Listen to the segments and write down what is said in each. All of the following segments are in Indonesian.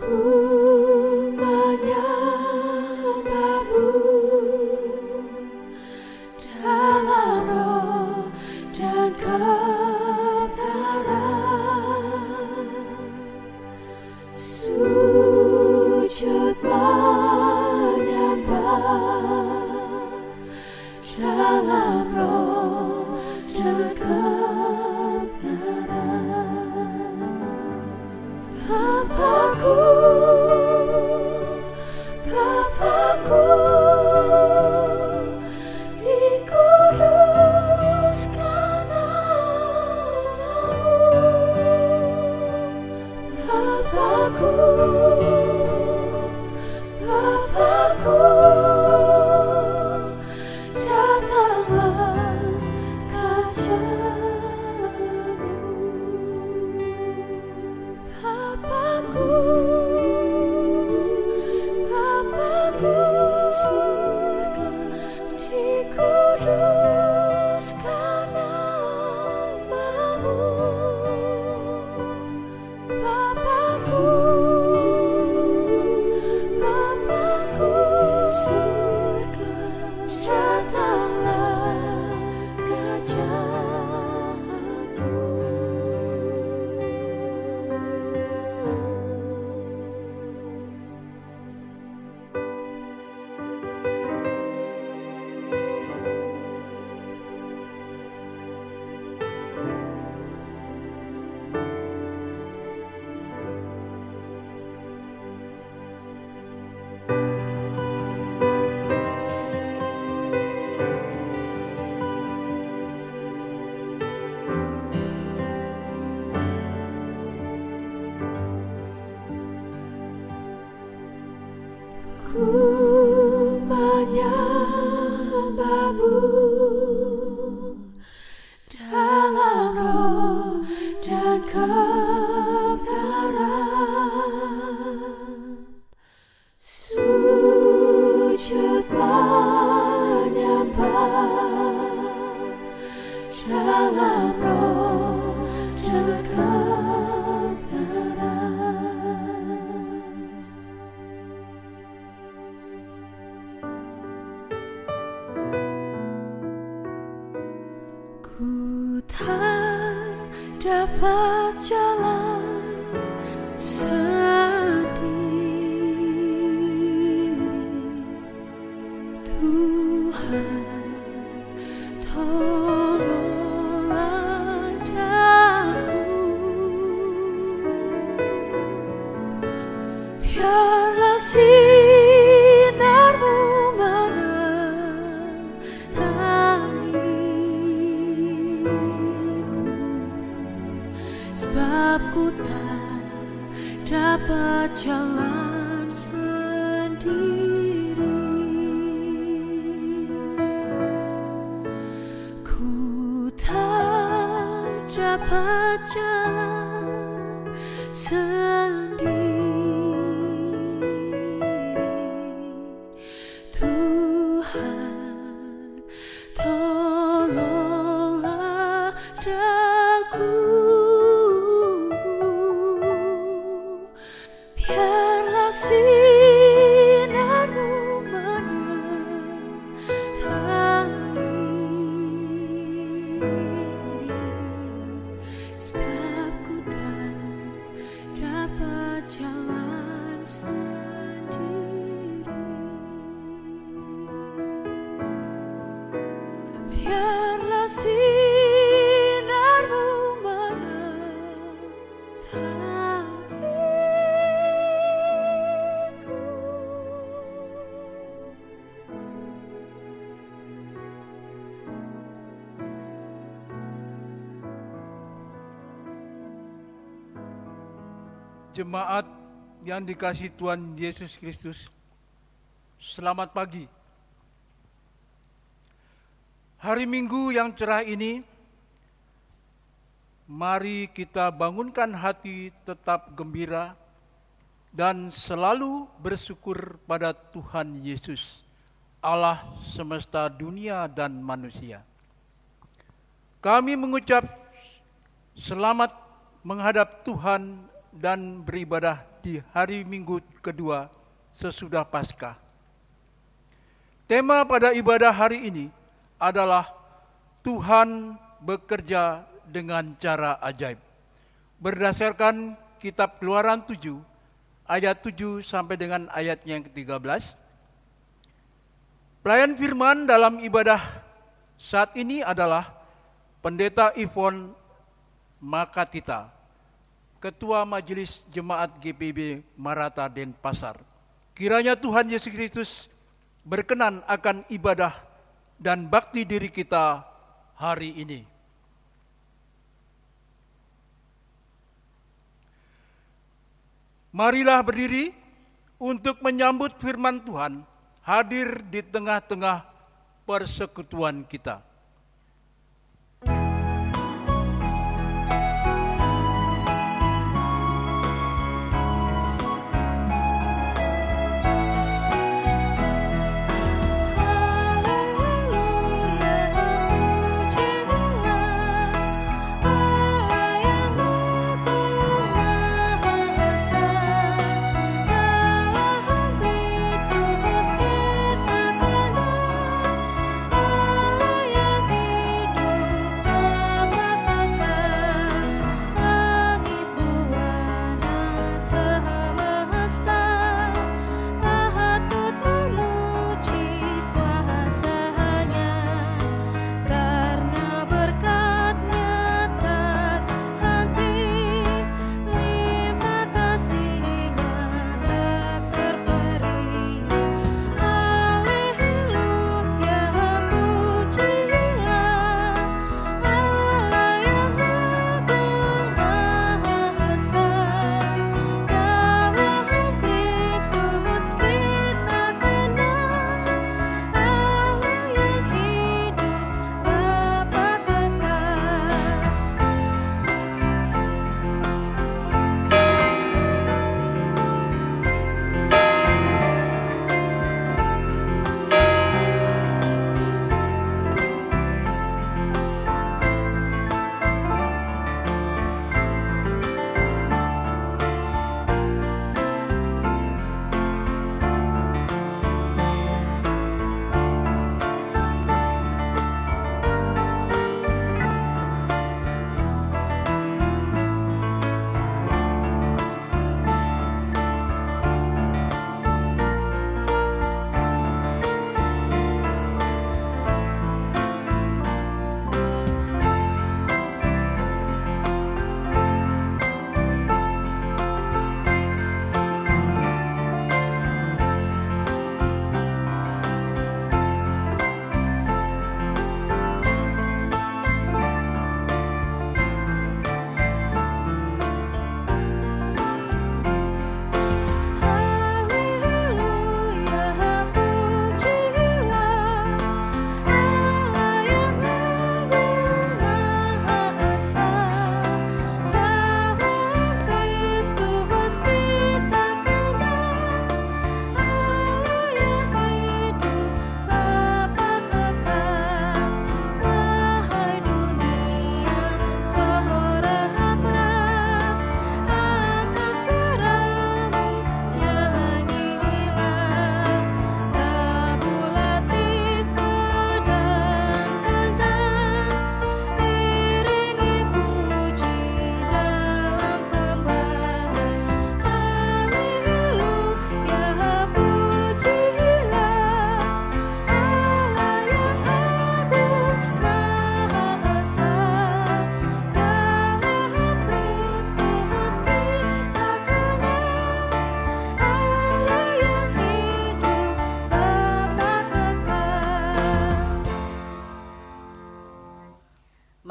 Ku menyembahmu dalam roh dan kebenaran, sujud menyembah dalam roh dan kebenaran. Bapakku, Bapakku, dikuduskan namamu. Bapakku, Bapakku, datanglah kerajaanmu. Bapakku, Bapakku, surga, dikuduskan namamu. Bapakku, Bapakku, surga, datanglah kerajaanmu. Ku menyembahmu dalam roh dan kebenaran, sujud menyembah dalam roh dan kebenaran. Ku tak dapat jalan sendiri, Tuhan, tolonglah aku. Biarlah sinarmu sebab ku tak dapat jalan sendiri. Ku tak dapat jalan sendiri, Tuhan, tolonglah aku. Biarlah sinarmu menerangi, sebab ku tak dapat jalan sendiri. Biarlah sinarmu Jemaat yang dikasihi Tuhan Yesus Kristus, selamat pagi. Hari Minggu yang cerah ini, mari kita bangunkan hati tetap gembira dan selalu bersyukur pada Tuhan Yesus, Allah semesta dunia dan manusia. Kami mengucap selamat menghadap Tuhan dan beribadah di hari Minggu kedua sesudah Paskah. Tema pada ibadah hari ini adalah Tuhan bekerja dengan cara ajaib. Berdasarkan kitab Keluaran 7 ayat 7 sampai dengan ayatnya yang ke-13. Pelayan firman dalam ibadah saat ini adalah Pendeta Ivon Makatita, Ketua Majelis Jemaat GPIB Marata Denpasar. Kiranya Tuhan Yesus Kristus berkenan akan ibadah dan bakti diri kita hari ini. Marilah berdiri untuk menyambut firman Tuhan hadir di tengah-tengah persekutuan kita.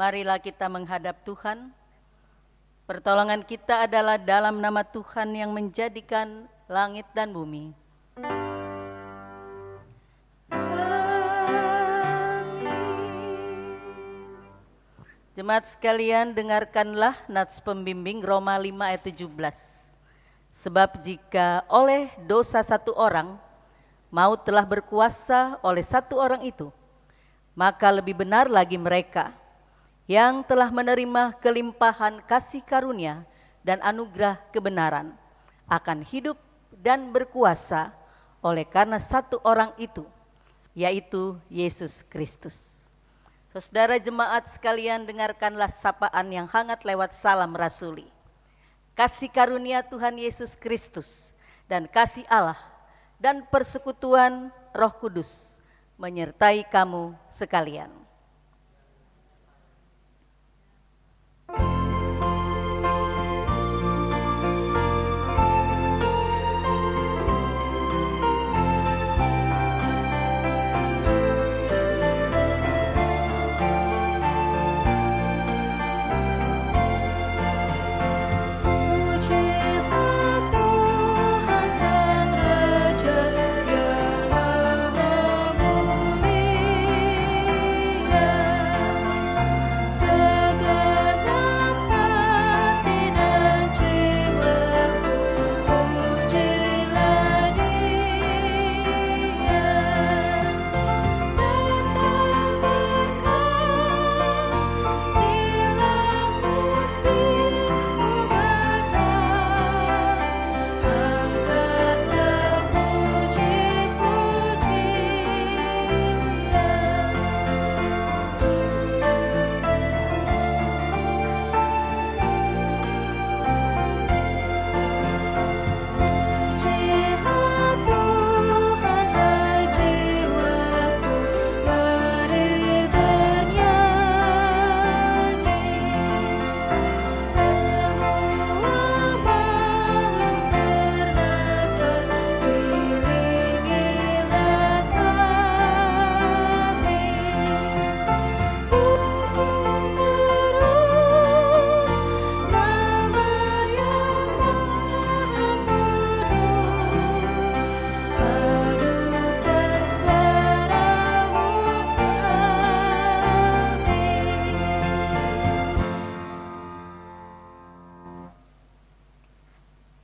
Marilah kita menghadap Tuhan. Pertolongan kita adalah dalam nama Tuhan yang menjadikan langit dan bumi. Jemaat sekalian, dengarkanlah nats pembimbing Roma 5 ayat 17. Sebab jika oleh dosa satu orang, maut telah berkuasa oleh satu orang itu, maka lebih benar lagi mereka yang telah menerima kelimpahan kasih karunia dan anugerah kebenaran akan hidup dan berkuasa oleh karena satu orang itu, yaitu Yesus Kristus. Saudara jemaat sekalian, dengarkanlah sapaan yang hangat lewat salam rasuli. Kasih karunia Tuhan Yesus Kristus dan kasih Allah dan persekutuan Roh Kudus menyertai kamu sekalian.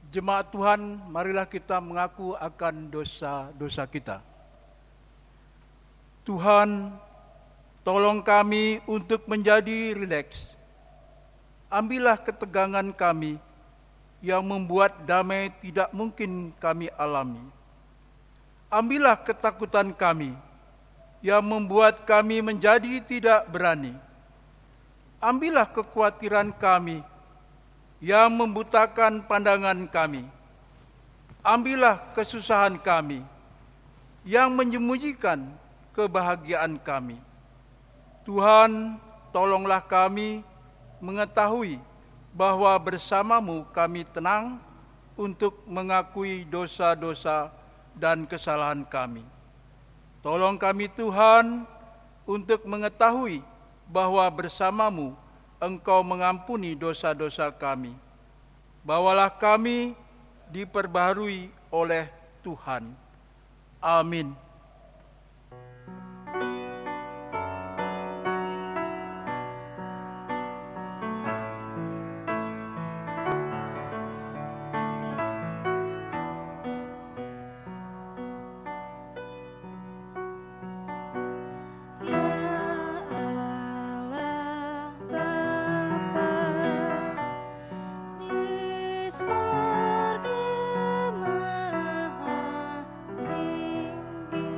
Jemaat Tuhan, marilah kita mengaku akan dosa-dosa kita. Tuhan, tolong kami untuk menjadi rileks. Ambillah ketegangan kami yang membuat damai tidak mungkin kami alami. Ambillah ketakutan kami yang membuat kami menjadi tidak berani. Ambillah kekhawatiran kami yang membutakan pandangan kami. Ambillah kesusahan kami yang menyembunyikan kebahagiaan kami. Tuhan, tolonglah kami mengetahui bahwa bersamamu kami tenang untuk mengakui dosa-dosa dan kesalahan kami. Tolong kami Tuhan untuk mengetahui bahwa bersamamu Engkau mengampuni dosa-dosa kami. Bawalah kami diperbaharui oleh Tuhan. Amin. Sorga maha tinggi.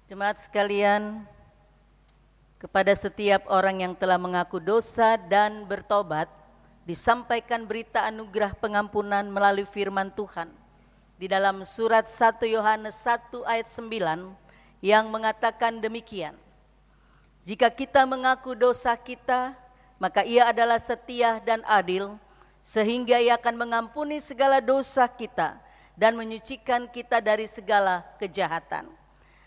Jemaat sekalian, kepada setiap orang yang telah mengaku dosa dan bertobat, disampaikan berita anugerah pengampunan melalui firman Tuhan. Di dalam surat 1 Yohanes 1 ayat 9 yang mengatakan demikian. Jika kita mengaku dosa kita, maka Ia adalah setia dan adil, sehingga Ia akan mengampuni segala dosa kita dan menyucikan kita dari segala kejahatan.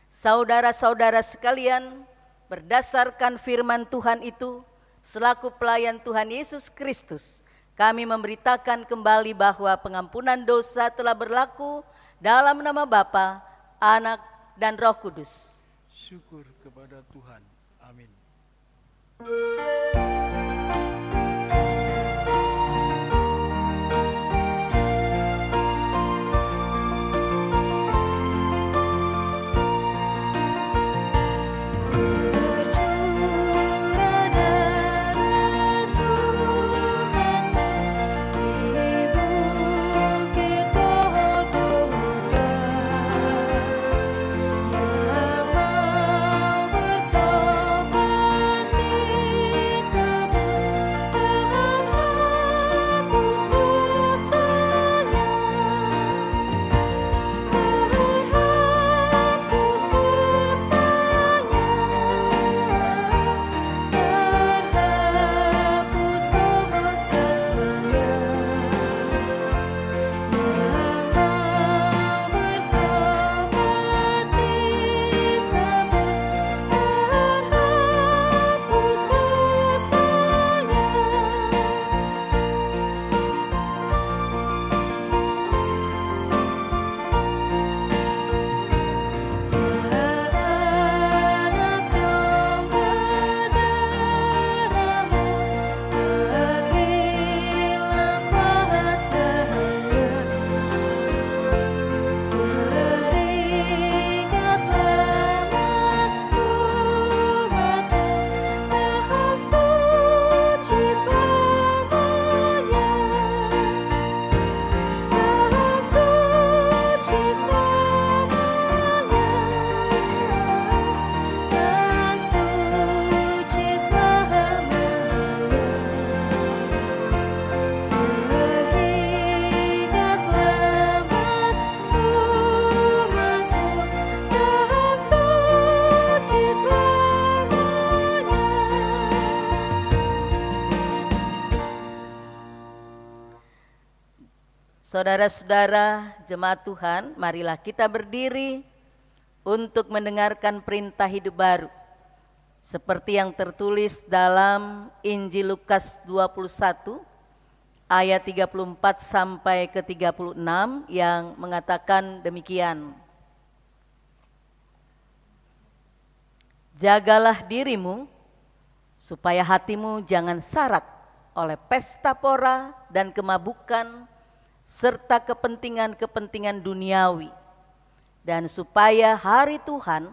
Saudara-saudara sekalian, berdasarkan firman Tuhan itu, selaku pelayan Tuhan Yesus Kristus, kami memberitakan kembali bahwa pengampunan dosa telah berlaku dalam nama Bapa, Anak, dan Roh Kudus. Syukur kepada Tuhan. Amin. Saudara-saudara jemaat Tuhan, marilah kita berdiri untuk mendengarkan perintah hidup baru. Seperti yang tertulis dalam Injil Lukas 21 ayat 34 sampai ke 36 yang mengatakan demikian. Jagalah dirimu supaya hatimu jangan syarat oleh pesta pora dan kemabukan serta kepentingan-kepentingan duniawi, dan supaya hari Tuhan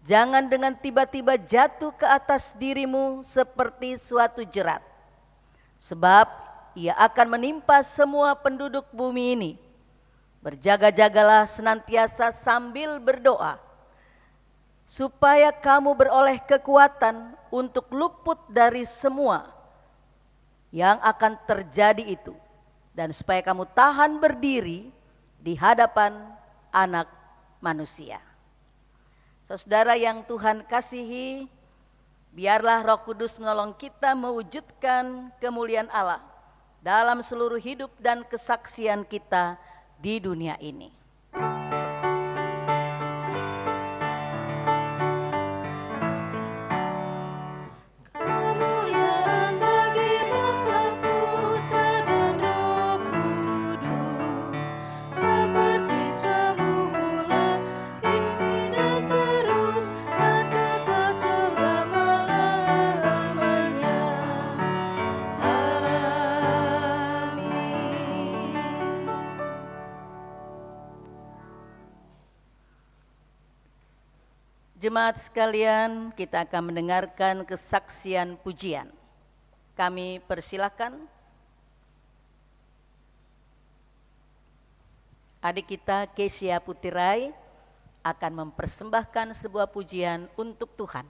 jangan dengan tiba-tiba jatuh ke atas dirimu seperti suatu jerat, sebab ia akan menimpa semua penduduk bumi ini. Berjaga-jagalah senantiasa sambil berdoa, supaya kamu beroleh kekuatan untuk luput dari semua yang akan terjadi itu, dan supaya kamu tahan berdiri di hadapan Anak Manusia. Saudara yang Tuhan kasihi, biarlah Roh Kudus menolong kita mewujudkan kemuliaan Allah dalam seluruh hidup dan kesaksian kita di dunia ini. Jemaat sekalian, kita akan mendengarkan kesaksian pujian. Kami persilakan adik kita Kesia Putirai akan mempersembahkan sebuah pujian untuk Tuhan.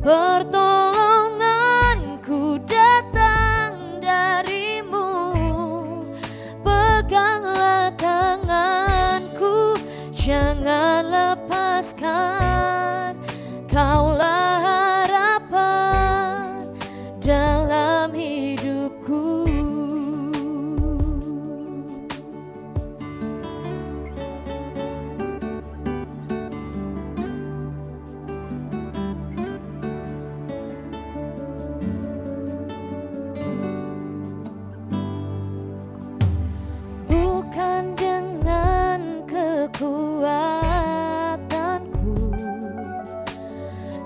Pertolonganku datang darimu, peganglah tanganku, jangan lepaskan. Kaulah harapan dalam hidupku. Kekuatanku,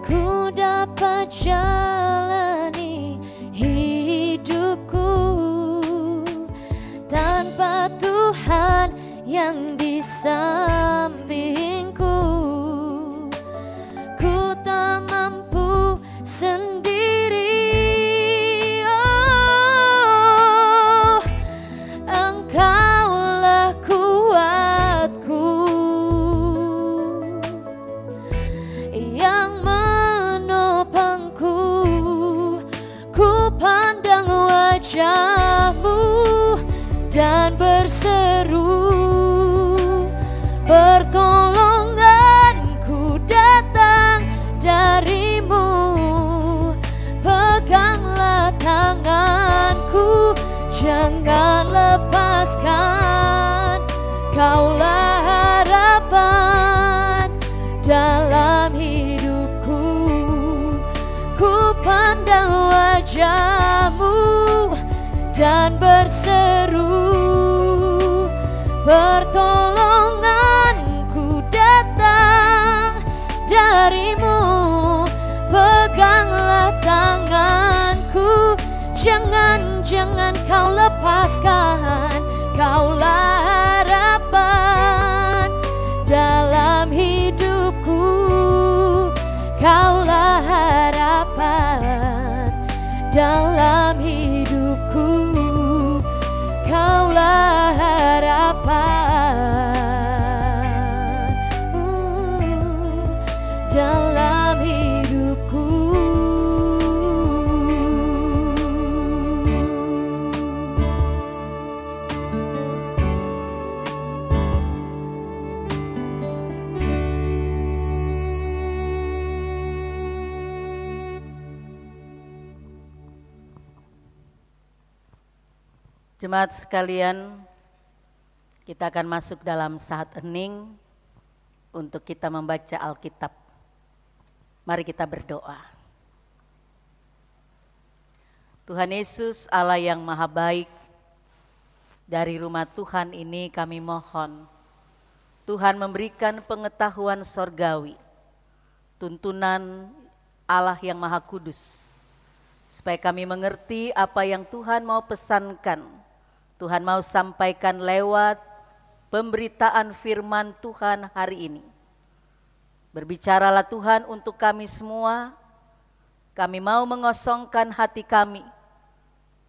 ku dapat jalani hidupku tanpa Tuhan yang di sampingku. Ku tak mampu sendiri. Oh, Engkaulah kuatku yang menopangku. Ku pandang wajah-Mu dan berseru, pertolonganku datang dari-Mu. Peganglah tanganku, jangan lepaskan. Kaulah harapan dalam hidupku. Ku pandang wajah-Mu dan berseru, pertolonganku datang dari-Mu. Peganglah tanganku, jangan Kau lepaskan. Kaulah harapan dalam hidupku. Kaulah harapan dalam hidupku. Kaulah harapan dalam hidupku. Jemaat sekalian, kita akan masuk dalam saat hening untuk kita membaca Alkitab. Mari kita berdoa. Tuhan Yesus, Allah yang maha baik, dari rumah Tuhan ini kami mohon, Tuhan memberikan pengetahuan sorgawi, tuntunan Allah yang maha kudus, supaya kami mengerti apa yang Tuhan mau pesankan, Tuhan mau sampaikan lewat pemberitaan firman Tuhan hari ini. Berbicaralah Tuhan untuk kami semua. Kami mau mengosongkan hati kami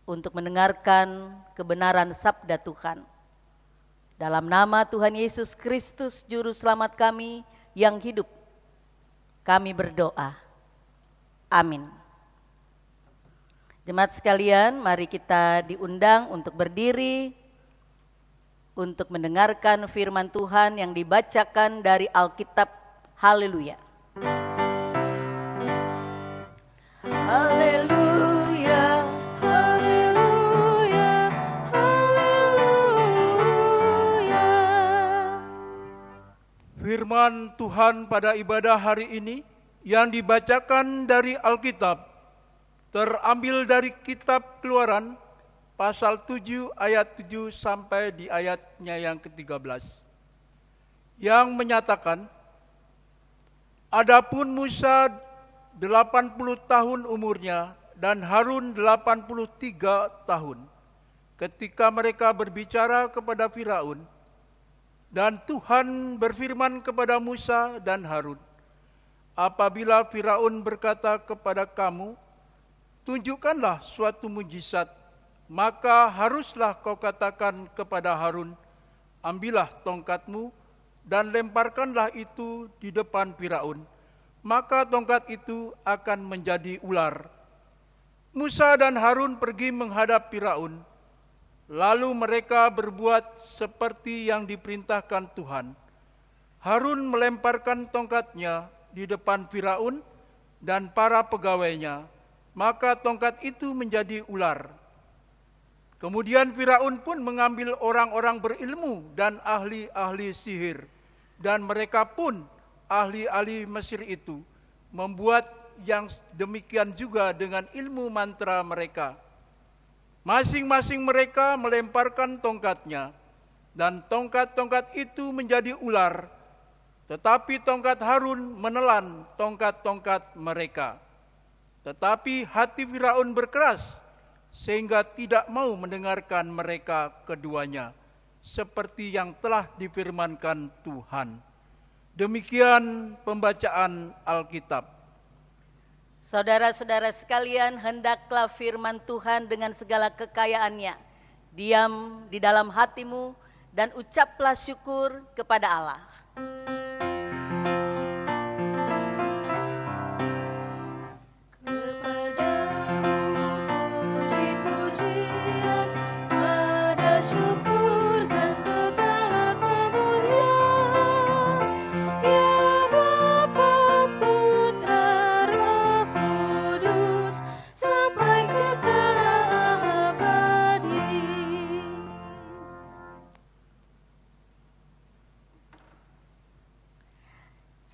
untuk mendengarkan kebenaran sabda Tuhan. Dalam nama Tuhan Yesus Kristus, Juru Selamat kami yang hidup, kami berdoa. Amin. Jemaat sekalian, mari kita diundang untuk berdiri untuk mendengarkan firman Tuhan yang dibacakan dari Alkitab. Haleluya. Haleluya, haleluya, haleluya. Firman Tuhan pada ibadah hari ini yang dibacakan dari Alkitab terambil dari kitab Keluaran pasal 7 ayat 7 sampai di ayatnya yang ke-13 yang menyatakan, adapun Musa 80 tahun umurnya dan Harun 83 tahun ketika mereka berbicara kepada Firaun, dan Tuhan berfirman kepada Musa dan Harun, apabila Firaun berkata kepada kamu, tunjukkanlah suatu mujizat, maka haruslah kau katakan kepada Harun, ambillah tongkatmu dan lemparkanlah itu di depan Firaun, maka tongkat itu akan menjadi ular. Musa dan Harun pergi menghadap Firaun, lalu mereka berbuat seperti yang diperintahkan Tuhan. Harun melemparkan tongkatnya di depan Firaun dan para pegawainya, maka tongkat itu menjadi ular. Kemudian Firaun pun mengambil orang-orang berilmu dan ahli-ahli sihir, dan mereka pun ahli-ahli Mesir itu membuat yang demikian juga dengan ilmu mantra mereka. Masing-masing mereka melemparkan tongkatnya, dan tongkat-tongkat itu menjadi ular, tetapi tongkat Harun menelan tongkat-tongkat mereka. Tetapi hati Firaun berkeras, sehingga tidak mau mendengarkan mereka keduanya, seperti yang telah difirmankan Tuhan. Demikian pembacaan Alkitab. Saudara-saudara sekalian, hendaklah firman Tuhan dengan segala kekayaannya diam di dalam hatimu, dan ucaplah syukur kepada Allah.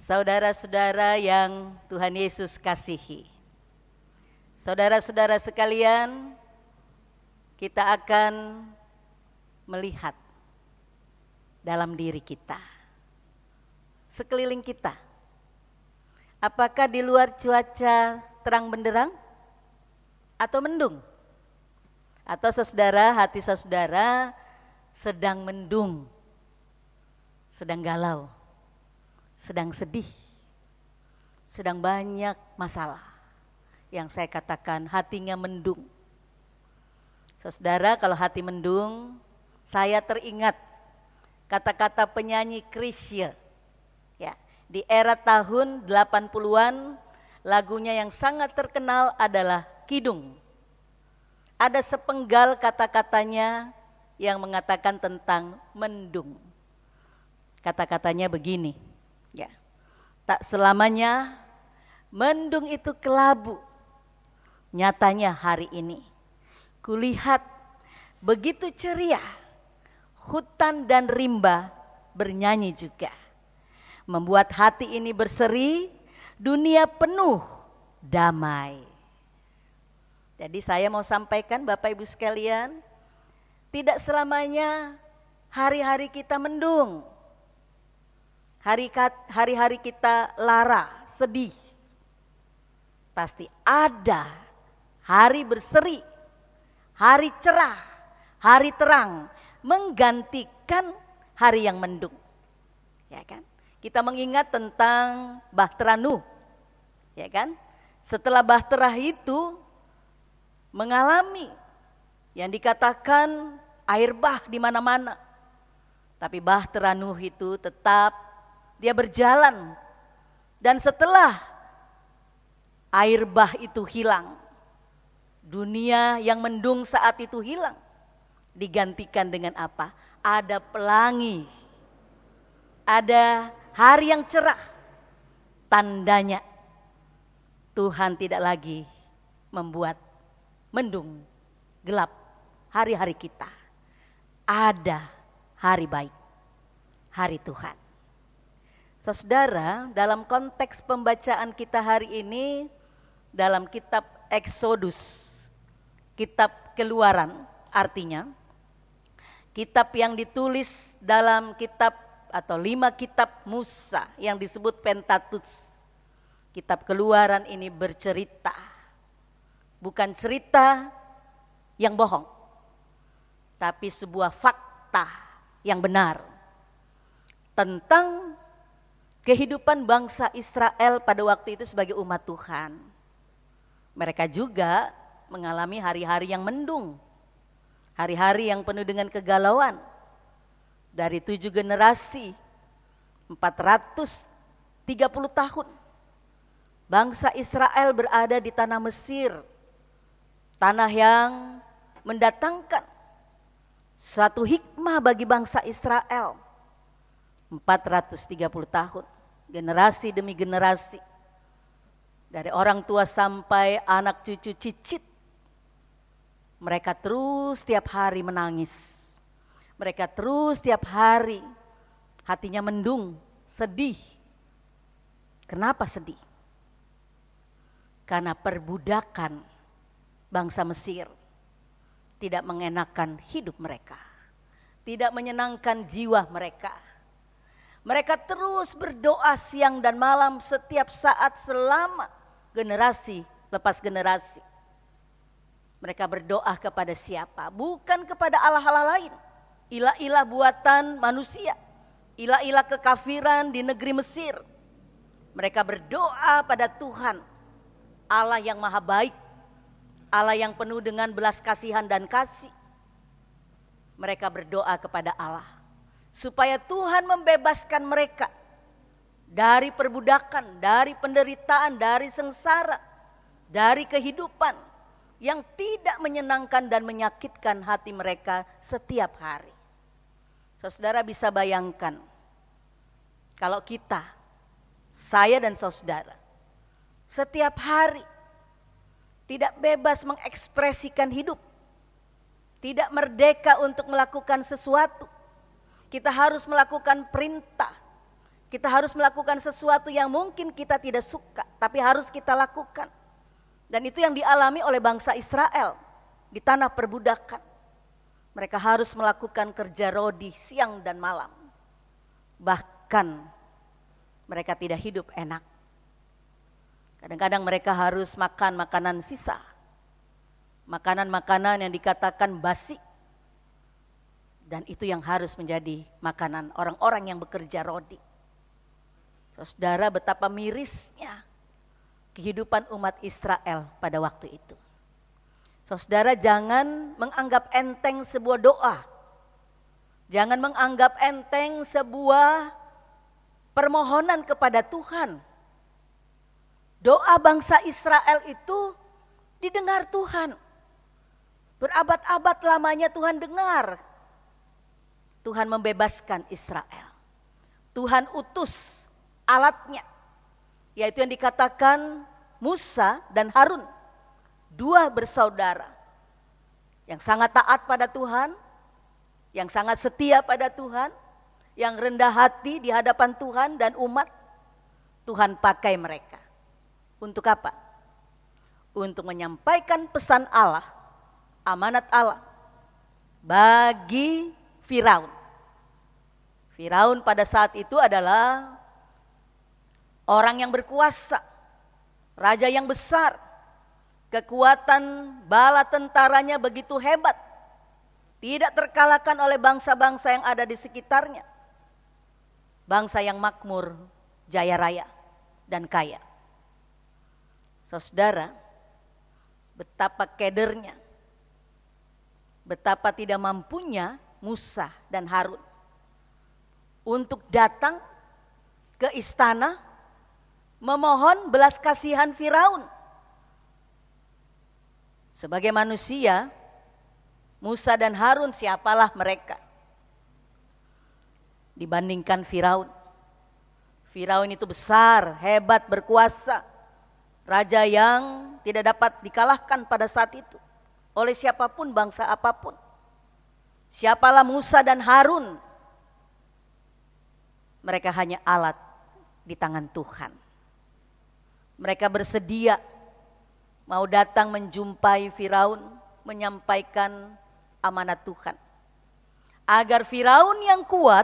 Saudara-saudara yang Tuhan Yesus kasihi, saudara-saudara sekalian, kita akan melihat dalam diri kita, sekeliling kita. Apakah di luar cuaca terang benderang atau mendung? Atau saudara, hati saudara sedang mendung, sedang galau, sedang sedih, sedang banyak masalah, yang saya katakan hatinya mendung. Saudara, kalau hati mendung, saya teringat kata-kata penyanyi Chrisye. Ya, di era tahun 80-an, lagunya yang sangat terkenal adalah Kidung. Ada sepenggal kata-katanya yang mengatakan tentang mendung. Kata-katanya begini, ya, tak selamanya mendung itu kelabu. Nyatanya hari ini kulihat begitu ceria, hutan dan rimba bernyanyi juga, membuat hati ini berseri, dunia penuh damai. Jadi saya mau sampaikan Bapak Ibu sekalian, tidak selamanya hari-hari kita mendung, hari-hari kita lara, sedih. Pasti ada hari berseri, hari cerah, hari terang, menggantikan hari yang mendung. Ya kan? Kita mengingat tentang Bahtera Nuh. Ya kan? Setelah Bahtera itu mengalami yang dikatakan air bah di mana-mana. Tapi Bahtera Nuh itu tetap dia berjalan, dan setelah air bah itu hilang Dunia yang mendung saat itu hilang. Digantikan dengan apa? Ada pelangi. Ada hari yang cerah. Tandanya Tuhan tidak lagi membuat mendung, gelap hari-hari kita. Ada hari baik, hari Tuhan. Saudara, dalam konteks pembacaan kita hari ini dalam kitab Exodus, kitab Keluaran, artinya kitab yang ditulis dalam kitab atau 5 kitab Musa yang disebut Pentateuch. Kitab Keluaran ini bercerita, bukan cerita yang bohong, tapi sebuah fakta yang benar tentang kehidupan bangsa Israel pada waktu itu sebagai umat Tuhan. Mereka juga mengalami hari-hari yang mendung, hari-hari yang penuh dengan kegalauan. Dari 7 generasi, 430 tahun, bangsa Israel berada di tanah Mesir, tanah yang mendatangkan suatu hikmah bagi bangsa Israel. 430 tahun, generasi demi generasi, dari orang tua sampai anak cucu cicit, mereka terus setiap hari menangis. Mereka terus setiap hari hatinya mendung, sedih. Kenapa sedih? Karena perbudakan bangsa Mesir tidak mengenakan hidup mereka, tidak menyenangkan jiwa mereka. Mereka terus berdoa siang dan malam setiap saat selama generasi lepas generasi. Mereka berdoa kepada siapa? Bukan kepada Allah-Allah lain, ilah-ilah buatan manusia, ilah-ilah kekafiran di negeri Mesir. Mereka berdoa pada Tuhan, Allah yang maha baik, Allah yang penuh dengan belas kasihan dan kasih. Mereka berdoa kepada Allah supaya Tuhan membebaskan mereka dari perbudakan, dari penderitaan, dari sengsara, dari kehidupan yang tidak menyenangkan dan menyakitkan hati mereka setiap hari. Saudara bisa bayangkan kalau kita, saya dan saudara, setiap hari tidak bebas mengekspresikan hidup, tidak merdeka untuk melakukan sesuatu. Kita harus melakukan perintah, kita harus melakukan sesuatu yang mungkin kita tidak suka, tapi harus kita lakukan. Dan itu yang dialami oleh bangsa Israel di tanah perbudakan. Mereka harus melakukan kerja rodi siang dan malam. Bahkan mereka tidak hidup enak. Kadang-kadang mereka harus makan makanan sisa, makanan-makanan yang dikatakan basi. Dan itu yang harus menjadi makanan orang-orang yang bekerja rodi. Saudara, betapa mirisnya kehidupan umat Israel pada waktu itu. Saudara, jangan menganggap enteng sebuah doa. Jangan menganggap enteng sebuah permohonan kepada Tuhan. Doa bangsa Israel itu didengar Tuhan. Berabad-abad lamanya Tuhan dengar. Tuhan membebaskan Israel. Tuhan utus alatnya, yaitu yang dikatakan Musa dan Harun. 2 bersaudara yang sangat taat pada Tuhan, yang sangat setia pada Tuhan, yang rendah hati di hadapan Tuhan dan umat. Tuhan pakai mereka. Untuk apa? Untuk menyampaikan pesan Allah, amanat Allah bagi Firaun. Firaun pada saat itu adalah orang yang berkuasa, raja yang besar. Kekuatan bala tentaranya begitu hebat, tidak terkalahkan oleh bangsa-bangsa yang ada di sekitarnya. Bangsa yang makmur, jaya raya, dan kaya. Saudara, betapa kedernya, betapa tidak mampunya Musa dan Harun untuk datang ke istana memohon belas kasihan Firaun. Sebagai manusia, Musa dan Harun siapalah mereka dibandingkan Firaun. Firaun itu besar, hebat, berkuasa, raja yang tidak dapat dikalahkan pada saat itu oleh siapapun, bangsa apapun. Siapalah Musa dan Harun? Mereka hanya alat di tangan Tuhan. Mereka bersedia mau datang menjumpai Firaun, menyampaikan amanat Tuhan. Agar Firaun yang kuat,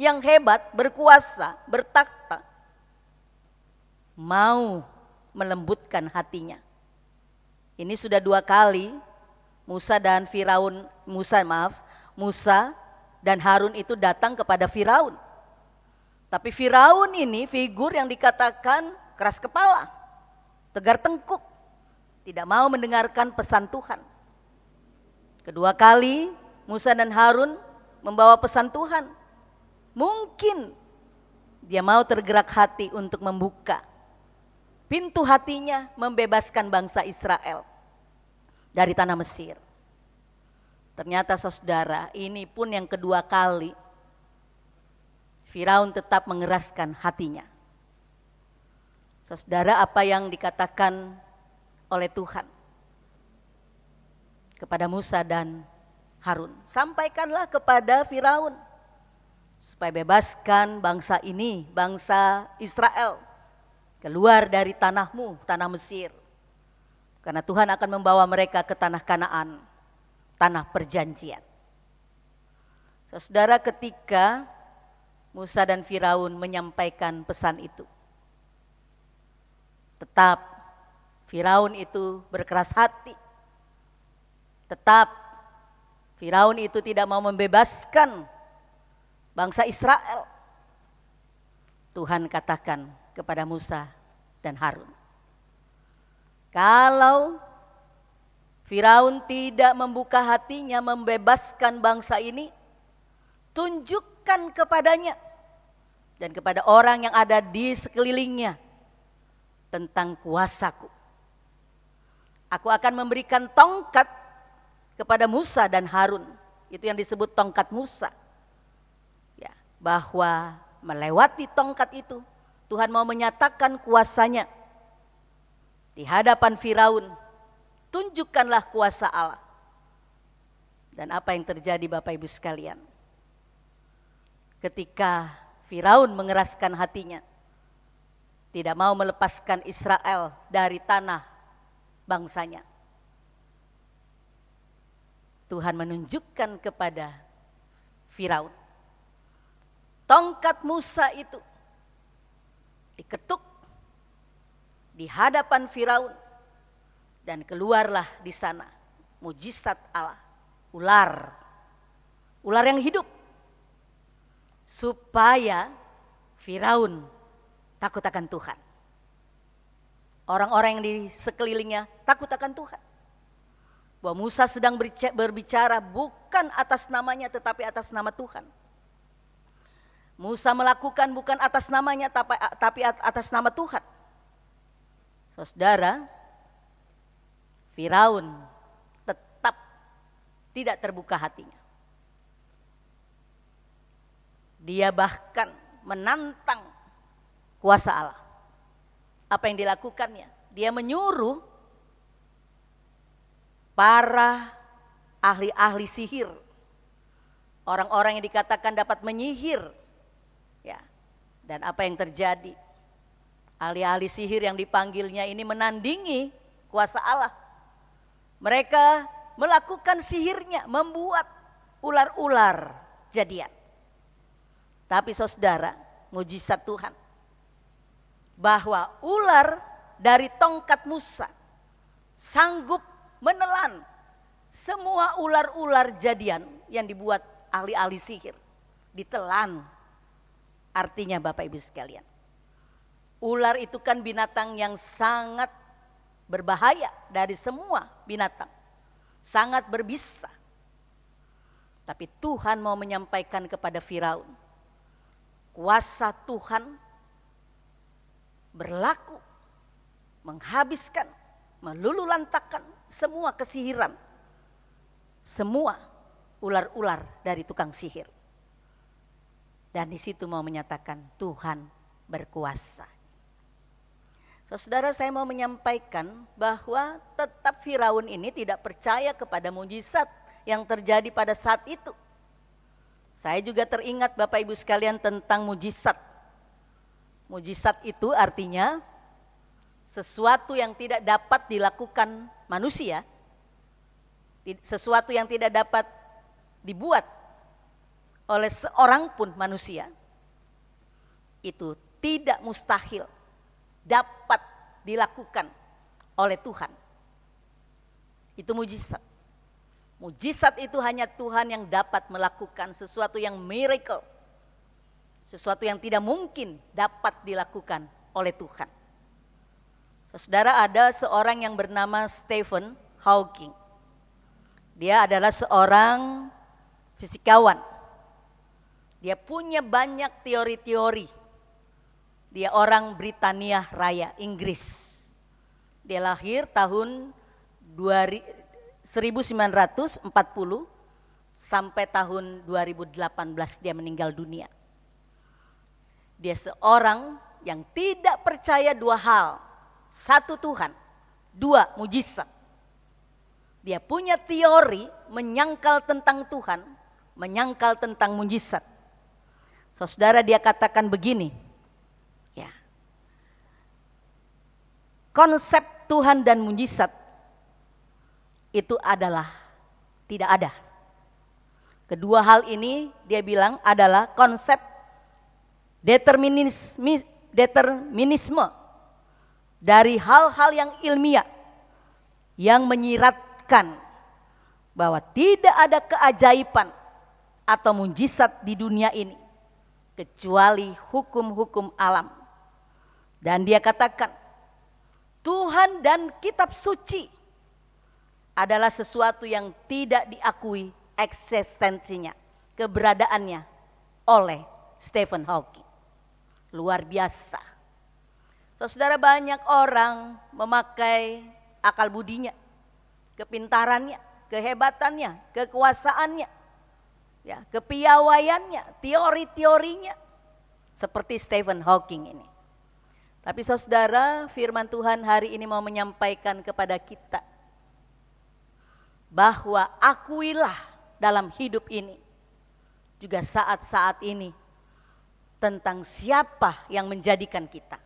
yang hebat, berkuasa, bertakhta, mau melembutkan hatinya. Ini sudah 2 kali Musa dan Harun itu datang kepada Firaun. Tapi Firaun ini figur yang dikatakan keras kepala, tegar tengkuk, tidak mau mendengarkan pesan Tuhan. Kedua kali Musa dan Harun membawa pesan Tuhan. Mungkin dia mau tergerak hati untuk membuka pintu hatinya, membebaskan bangsa Israel dari tanah Mesir. Ternyata saudara, ini pun yang kedua kali Firaun tetap mengeraskan hatinya. Saudara, apa yang dikatakan oleh Tuhan kepada Musa dan Harun, sampaikanlah kepada Firaun supaya bebaskan bangsa ini, bangsa Israel, keluar dari tanahmu, tanah Mesir. Karena Tuhan akan membawa mereka ke tanah Kanaan, tanah perjanjian. Saudara, ketika Musa dan Firaun menyampaikan pesan itu, tetap Firaun itu berkeras hati. Tetap Firaun itu tidak mau membebaskan bangsa Israel. Tuhan katakan kepada Musa dan Harun, kalau Firaun tidak membuka hatinya membebaskan bangsa ini, tunjukkan kepadanya dan kepada orang yang ada di sekelilingnya tentang kuasaku. Aku akan memberikan tongkat kepada Musa dan Harun. Itu yang disebut tongkat Musa. Ya, bahwa melewati tongkat itu Tuhan mau menyatakan kuasanya di hadapan Firaun. Tunjukkanlah kuasa Allah. Dan apa yang terjadi Bapak Ibu sekalian? Ketika Firaun mengeraskan hatinya, tidak mau melepaskan Israel dari tanah bangsanya, Tuhan menunjukkan kepada Firaun, tongkat Musa itu diketuk di hadapan Firaun dan keluarlah di sana mujizat Allah, ular yang hidup, supaya Firaun takut akan Tuhan. Orang-orang yang di sekelilingnya takut akan Tuhan. Bahwa Musa sedang berbicara bukan atas namanya tetapi atas nama Tuhan. Musa melakukan bukan atas namanya tapi atas nama Tuhan. Saudara, Firaun tetap tidak terbuka hatinya. Dia bahkan menantang kuasa Allah. Apa yang dilakukannya? Dia menyuruh para ahli-ahli sihir, orang-orang yang dikatakan dapat menyihir, ya. Dan apa yang terjadi? Ahli-ahli sihir yang dipanggilnya ini menandingi kuasa Allah. Mereka melakukan sihirnya, membuat ular-ular jadian. Tapi saudara, mujizat Tuhan, bahwa ular dari tongkat Musa sanggup menelan semua ular-ular jadian yang dibuat ahli-ahli sihir. Ditelan. Artinya Bapak Ibu sekalian, ular itu kan binatang yang sangat berbahaya dari semua binatang. Sangat berbisa. Tapi Tuhan mau menyampaikan kepada Firaun, kuasa Tuhan berlaku, menghabiskan, melululantakkan semua kesihiran, semua ular-ular dari tukang sihir. Dan di situ mau menyatakan Tuhan berkuasa. Saudara, saya mau menyampaikan bahwa tetap Firaun ini tidak percaya kepada mujizat yang terjadi pada saat itu. Saya juga teringat Bapak Ibu sekalian tentang mujizat. Mujizat itu artinya sesuatu yang tidak dapat dilakukan manusia, sesuatu yang tidak dapat dibuat oleh seorang pun manusia, itu tidak mustahil dapat dilakukan oleh Tuhan. Itu mujizat. Mujizat itu hanya Tuhan yang dapat melakukan sesuatu yang miracle, sesuatu yang tidak mungkin dapat dilakukan oleh Tuhan. Saudara, ada seorang yang bernama Stephen Hawking. Dia adalah seorang fisikawan. Dia punya banyak teori-teori. Dia orang Britania Raya, Inggris. Dia lahir tahun 1940 sampai tahun 2018 dia meninggal dunia. Dia seorang yang tidak percaya dua hal. Satu Tuhan, dua mujizat. Dia punya teori menyangkal tentang Tuhan, menyangkal tentang mujizat. Saudara, dia katakan begini, ya, konsep Tuhan dan mujizat itu adalah tidak ada. Kedua hal ini dia bilang adalah konsep determinisme dari hal-hal yang ilmiah yang menyiratkan bahwa tidak ada keajaiban atau mujizat di dunia ini kecuali hukum-hukum alam. Dan dia katakan Tuhan dan kitab suci adalah sesuatu yang tidak diakui eksistensinya, keberadaannya oleh Stephen Hawking. Luar biasa. Saudara, banyak orang memakai akal budinya, kepintarannya, kehebatannya, kekuasaannya, ya, kepiawaiannya, teori-teorinya seperti Stephen Hawking ini. Tapi saudara, firman Tuhan hari ini mau menyampaikan kepada kita bahwa akuilah dalam hidup ini, juga saat-saat ini, tentang siapa yang menjadikan kita.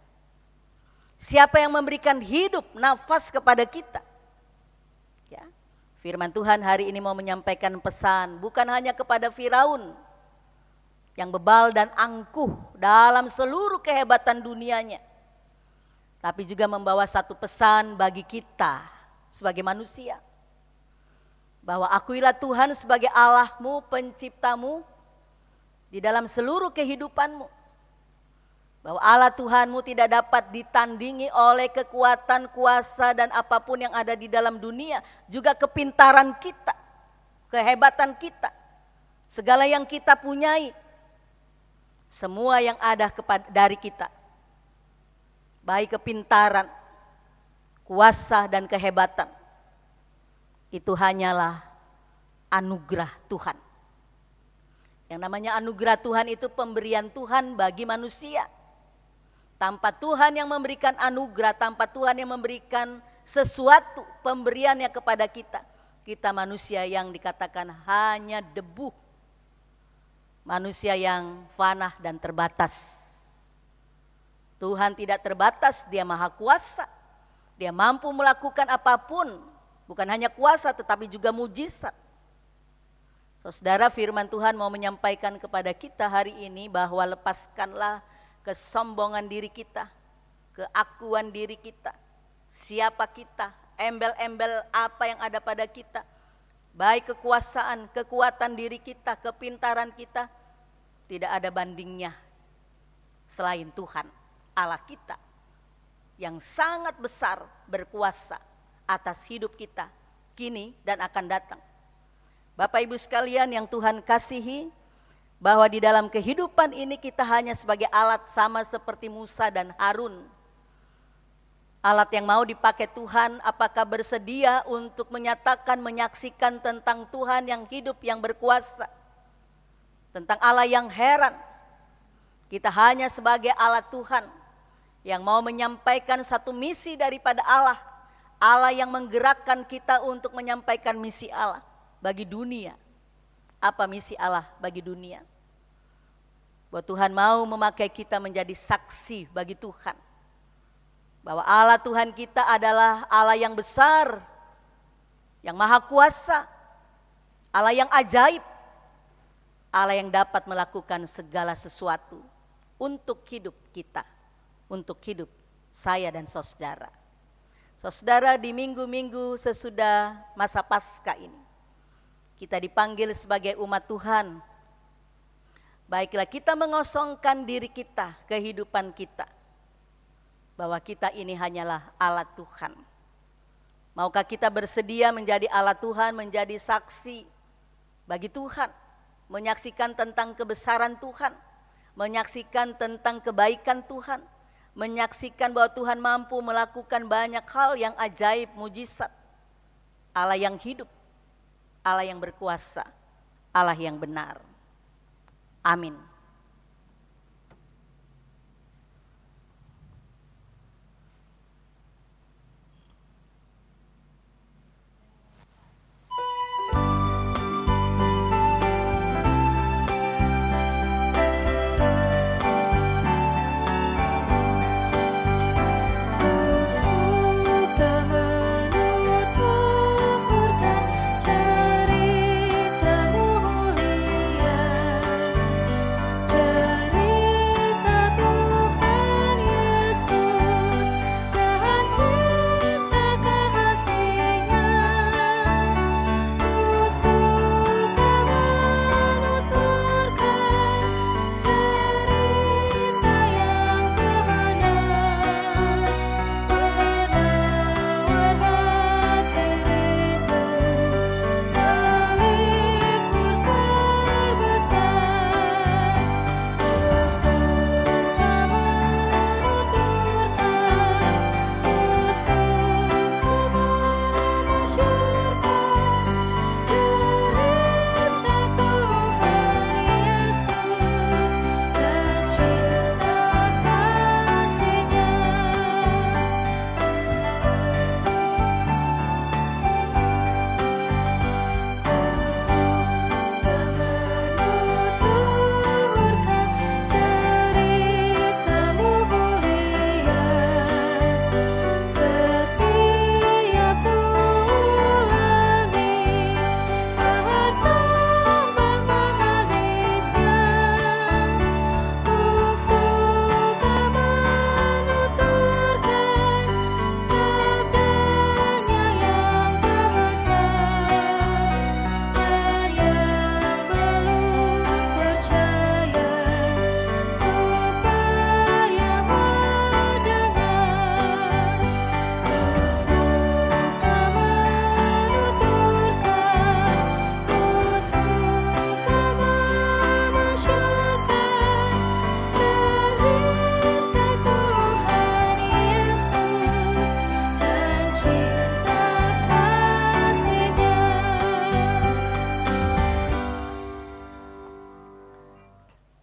Siapa yang memberikan hidup, nafas kepada kita. Ya, firman Tuhan hari ini mau menyampaikan pesan bukan hanya kepada Firaun yang bebal dan angkuh dalam seluruh kehebatan dunianya, tapi juga membawa satu pesan bagi kita sebagai manusia. Bahwa akuilah Tuhan sebagai Allahmu, penciptamu di dalam seluruh kehidupanmu. Bahwa Allah Tuhanmu tidak dapat ditandingi oleh kekuatan, kuasa dan apapun yang ada di dalam dunia. Juga kepintaran kita, kehebatan kita, segala yang kita punyai. Semua yang ada dari kita, baik kepintaran, kuasa dan kehebatan, itu hanyalah anugerah Tuhan. Yang namanya anugerah Tuhan itu pemberian Tuhan bagi manusia. Tanpa Tuhan yang memberikan anugerah, tanpa Tuhan yang memberikan sesuatu pemberiannya kepada kita, kita manusia yang dikatakan hanya debu. Manusia yang fana dan terbatas. Tuhan tidak terbatas, Dia maha kuasa. Dia mampu melakukan apapun, bukan hanya kuasa tetapi juga mujizat. Saudara, firman Tuhan mau menyampaikan kepada kita hari ini bahwa lepaskanlah kesombongan diri kita, keakuan diri kita, siapa kita, embel-embel apa yang ada pada kita, baik kekuasaan, kekuatan diri kita, kepintaran kita, tidak ada bandingnya selain Tuhan, Allah kita, yang sangat besar berkuasa atas hidup kita, kini dan akan datang. Bapak Ibu sekalian yang Tuhan kasihi, bahwa di dalam kehidupan ini kita hanya sebagai alat sama seperti Musa dan Harun. Alat yang mau dipakai Tuhan, apakah bersedia untuk menyatakan, menyaksikan tentang Tuhan yang hidup, yang berkuasa, tentang Allah yang heran. Kita hanya sebagai alat Tuhan yang mau menyampaikan satu misi daripada Allah. Allah yang menggerakkan kita untuk menyampaikan misi Allah bagi dunia. Apa misi Allah bagi dunia? Bahwa Tuhan mau memakai kita menjadi saksi bagi Tuhan. Bahwa Allah Tuhan kita adalah Allah yang besar, yang maha kuasa, Allah yang ajaib, Allah yang dapat melakukan segala sesuatu untuk hidup kita, untuk hidup saya dan saudara. Saudara, di minggu-minggu sesudah masa Paskah ini, kita dipanggil sebagai umat Tuhan. Baiklah kita mengosongkan diri kita, kehidupan kita, bahwa kita ini hanyalah alat Tuhan. Maukah kita bersedia menjadi alat Tuhan, menjadi saksi bagi Tuhan, menyaksikan tentang kebesaran Tuhan, menyaksikan tentang kebaikan Tuhan, menyaksikan bahwa Tuhan mampu melakukan banyak hal yang ajaib, mujizat. Allah yang hidup, Allah yang berkuasa, Allah yang benar. Amin.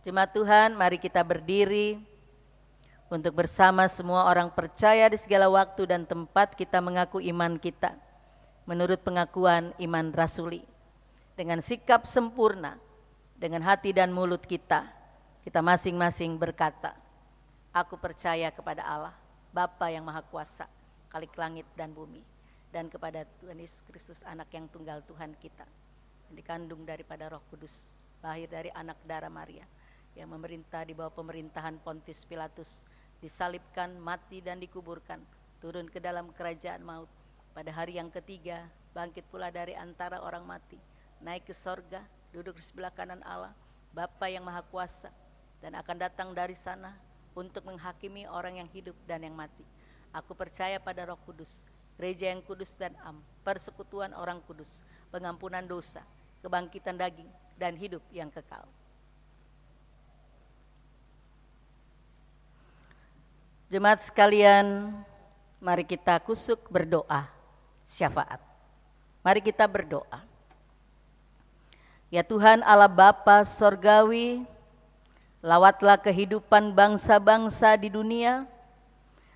Jemaat Tuhan, mari kita berdiri untuk bersama semua orang percaya di segala waktu dan tempat kita mengaku iman kita menurut pengakuan iman rasuli. Dengan sikap sempurna, dengan hati dan mulut kita masing-masing berkata, aku percaya kepada Allah, Bapa yang Maha Kuasa, Khalik langit dan bumi, dan kepada Tuhan Yesus Kristus, anak yang tunggal Tuhan kita, yang dikandung daripada Roh Kudus, lahir dari anak darah Maria, yang memerintah di bawah pemerintahan Pontius Pilatus, disalibkan, mati dan dikuburkan, turun ke dalam kerajaan maut, pada hari yang ketiga bangkit pula dari antara orang mati, naik ke sorga, duduk di sebelah kanan Allah, Bapa yang Maha Kuasa, dan akan datang dari sana untuk menghakimi orang yang hidup dan yang mati. Aku percaya pada Roh Kudus, gereja yang kudus dan am, persekutuan orang kudus, pengampunan dosa, kebangkitan daging, dan hidup yang kekal. Jemaat sekalian, Mari kita kusuk berdoa syafaat. Mari kita berdoa. Ya Tuhan Allah Bapa Sorgawi, lawatlah kehidupan bangsa-bangsa di dunia.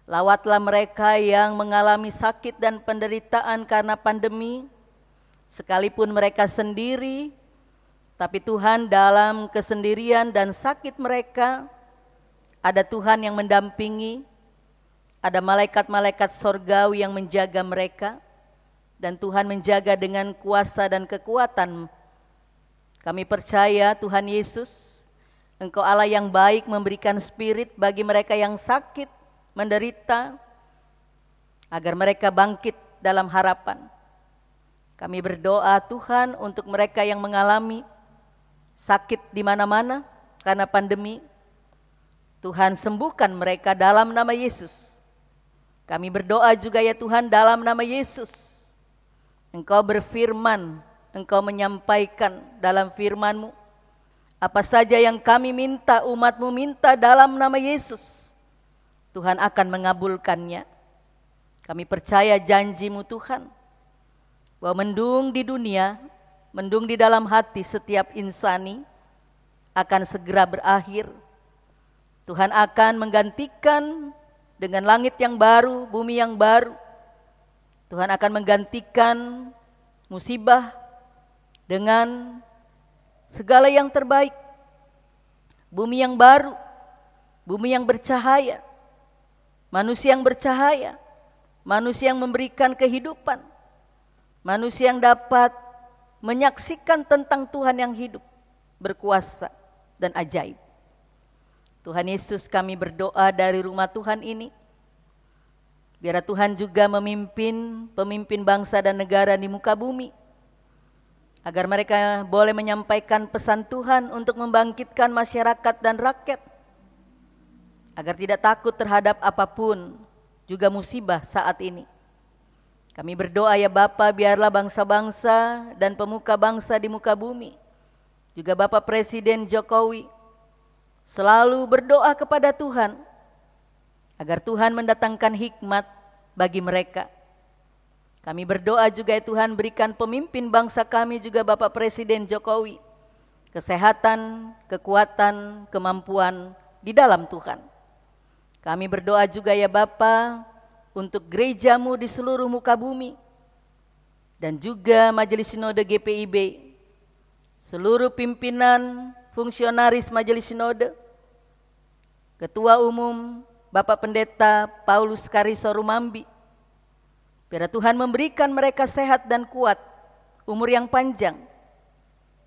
Lawatlah mereka yang mengalami sakit dan penderitaan karena pandemi. Sekalipun mereka sendiri, tapi Tuhan dalam kesendirian dan sakit mereka, ada Tuhan yang mendampingi, ada malaikat-malaikat sorgawi yang menjaga mereka, dan Tuhan menjaga dengan kuasa dan kekuatan. Kami percaya Tuhan Yesus, Engkau Allah yang baik memberikan spirit bagi mereka yang sakit, menderita, agar mereka bangkit dalam harapan. Kami berdoa Tuhan untuk mereka yang mengalami sakit di mana-mana karena pandemi. Tuhan sembuhkan mereka dalam nama Yesus. Kami berdoa juga ya Tuhan dalam nama Yesus. Engkau berfirman, Engkau menyampaikan dalam firman-Mu, apa saja yang kami minta, umat-Mu minta dalam nama Yesus, Tuhan akan mengabulkannya. Kami percaya janji-Mu Tuhan, bahwa mendung di dunia, mendung di dalam hati setiap insani akan segera berakhir. Tuhan akan menggantikan dengan langit yang baru, bumi yang baru. Tuhan akan menggantikan musibah dengan segala yang terbaik. Bumi yang baru, bumi yang bercahaya, manusia yang bercahaya, manusia yang memberikan kehidupan, manusia yang dapat menyaksikan tentang Tuhan yang hidup, berkuasa dan ajaib. Tuhan Yesus, kami berdoa dari rumah Tuhan ini, biar Tuhan juga memimpin pemimpin bangsa dan negara di muka bumi, agar mereka boleh menyampaikan pesan Tuhan untuk membangkitkan masyarakat dan rakyat, agar tidak takut terhadap apapun, juga musibah saat ini. Kami berdoa ya Bapa, biarlah bangsa-bangsa dan pemuka bangsa di muka bumi, juga Bapak Presiden Jokowi, selalu berdoa kepada Tuhan, agar Tuhan mendatangkan hikmat bagi mereka. Kami berdoa juga ya Tuhan, berikan pemimpin bangsa kami juga Bapak Presiden Jokowi, kesehatan, kekuatan, kemampuan di dalam Tuhan. Kami berdoa juga ya Bapa, untuk gereja-Mu di seluruh muka bumi, dan juga Majelis Sinode GPIB, seluruh pimpinan, fungsionaris Majelis Sinode, Ketua Umum Bapak Pendeta Paulus Kariso Rumambi, biar Tuhan memberikan mereka sehat dan kuat, umur yang panjang.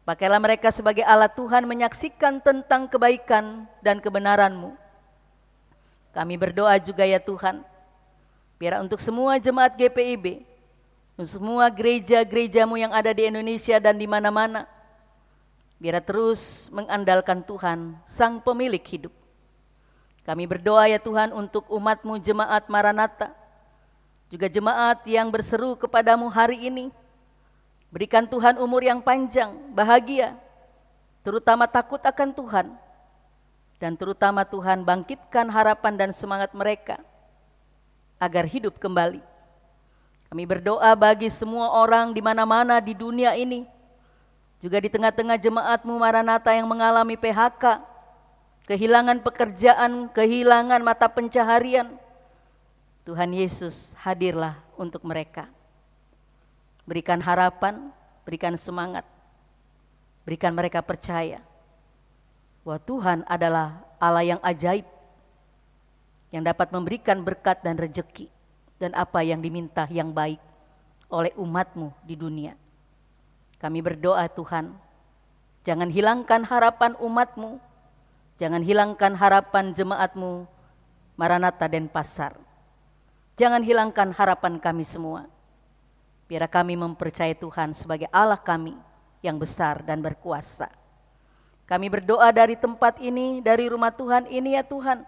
Pakailah mereka sebagai alat Tuhan menyaksikan tentang kebaikan dan kebenaran-Mu. Kami berdoa juga ya Tuhan, biar untuk semua jemaat GPIB, untuk semua gereja-gereja-Mu yang ada di Indonesia dan di mana-mana, biar terus mengandalkan Tuhan, Sang Pemilik hidup. Kami berdoa ya Tuhan untuk umat-Mu jemaat Maranatha, juga jemaat yang berseru kepadamu hari ini. Berikan Tuhan umur yang panjang, bahagia, terutama takut akan Tuhan, dan terutama Tuhan bangkitkan harapan dan semangat mereka agar hidup kembali. Kami berdoa bagi semua orang di mana-mana di dunia ini, juga di tengah-tengah jemaat-Mu Maranatha yang mengalami PHK, kehilangan pekerjaan, kehilangan mata pencaharian. Tuhan Yesus, hadirlah untuk mereka. Berikan harapan, berikan semangat, berikan mereka percaya bahwa Tuhan adalah Allah yang ajaib, yang dapat memberikan berkat dan rejeki dan apa yang diminta yang baik oleh umat-Mu di dunia. Kami berdoa Tuhan, jangan hilangkan harapan umat-Mu, jangan hilangkan harapan jemaat-Mu Maranatha Denpasar. Jangan hilangkan harapan kami semua. Biar kami mempercayai Tuhan sebagai Allah kami yang besar dan berkuasa. Kami berdoa dari tempat ini, dari rumah Tuhan ini ya Tuhan.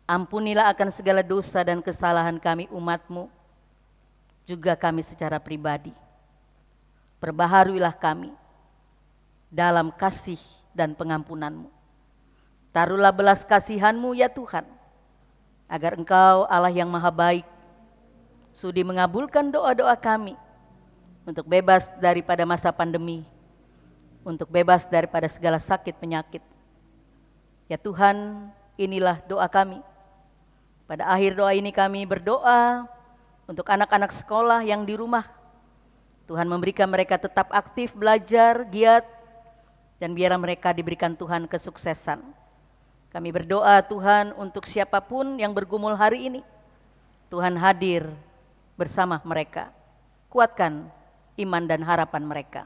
Ampunilah akan segala dosa dan kesalahan kami umat-Mu, juga kami secara pribadi. Perbaharuilah kami dalam kasih dan pengampunan-Mu. Taruhlah belas kasihan-Mu ya Tuhan, agar Engkau Allah yang maha baik sudi mengabulkan doa-doa kami untuk bebas daripada masa pandemi, untuk bebas daripada segala sakit penyakit. Ya Tuhan, inilah doa kami. Pada akhir doa ini kami berdoa untuk anak-anak sekolah yang di rumah. Tuhan memberikan mereka tetap aktif belajar, giat, dan biar mereka diberikan Tuhan kesuksesan. Kami berdoa Tuhan untuk siapapun yang bergumul hari ini, Tuhan hadir bersama mereka. Kuatkan iman dan harapan mereka.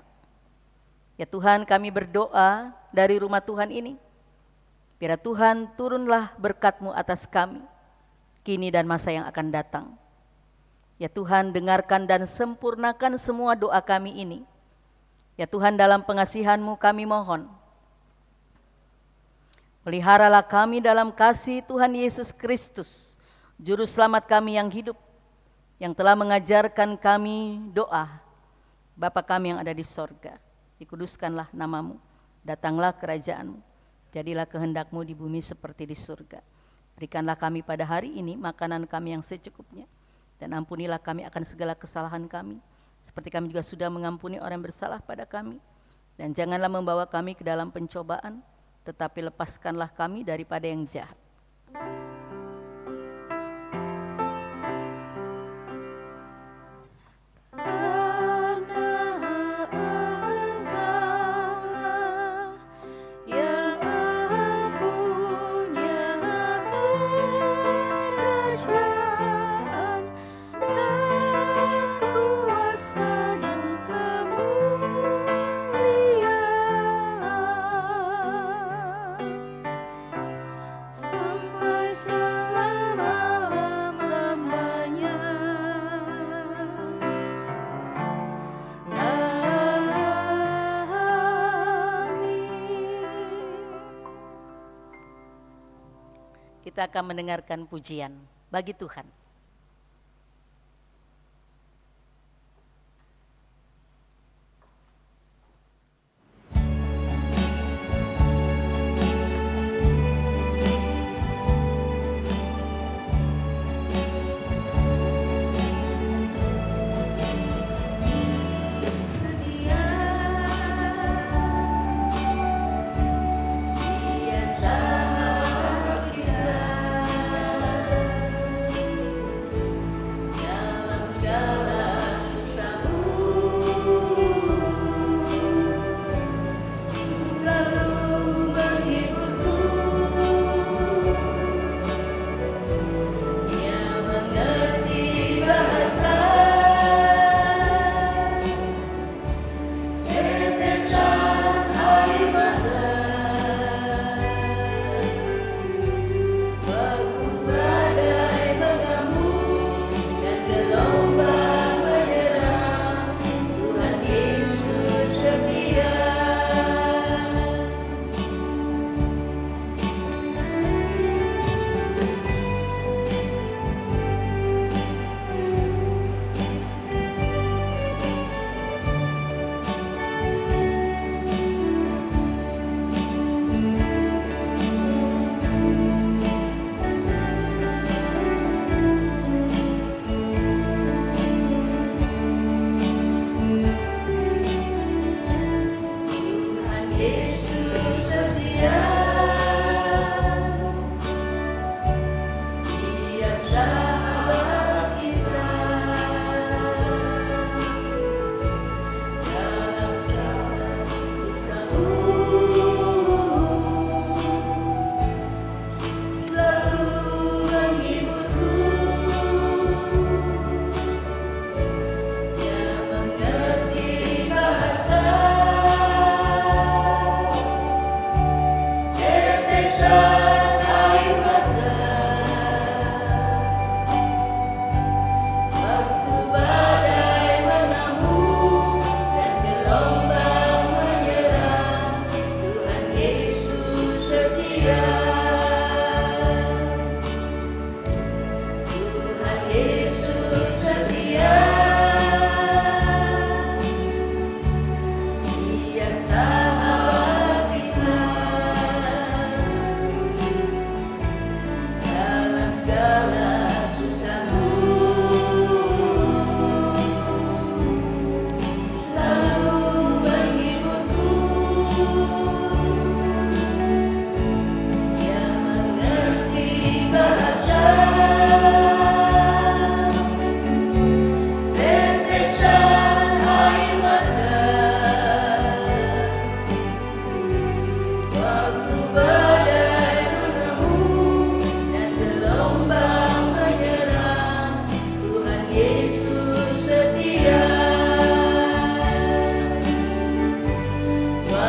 Ya Tuhan, kami berdoa dari rumah Tuhan ini, biar Tuhan turunlah berkat-Mu atas kami, kini dan masa yang akan datang. Ya Tuhan, dengarkan dan sempurnakan semua doa kami ini. Ya Tuhan, dalam pengasihan-Mu kami mohon, peliharalah kami dalam kasih Tuhan Yesus Kristus, Juru Selamat kami yang hidup, yang telah mengajarkan kami doa, Bapa kami yang ada di sorga, dikuduskanlah nama-Mu, datanglah kerajaan-Mu, jadilah kehendak-Mu di bumi seperti di surga. Berikanlah kami pada hari ini makanan kami yang secukupnya, dan ampunilah kami akan segala kesalahan kami, seperti kami juga sudah mengampuni orang yang bersalah pada kami. Dan janganlah membawa kami ke dalam pencobaan, tetapi lepaskanlah kami daripada yang jahat. Kita akan mendengarkan pujian bagi Tuhan.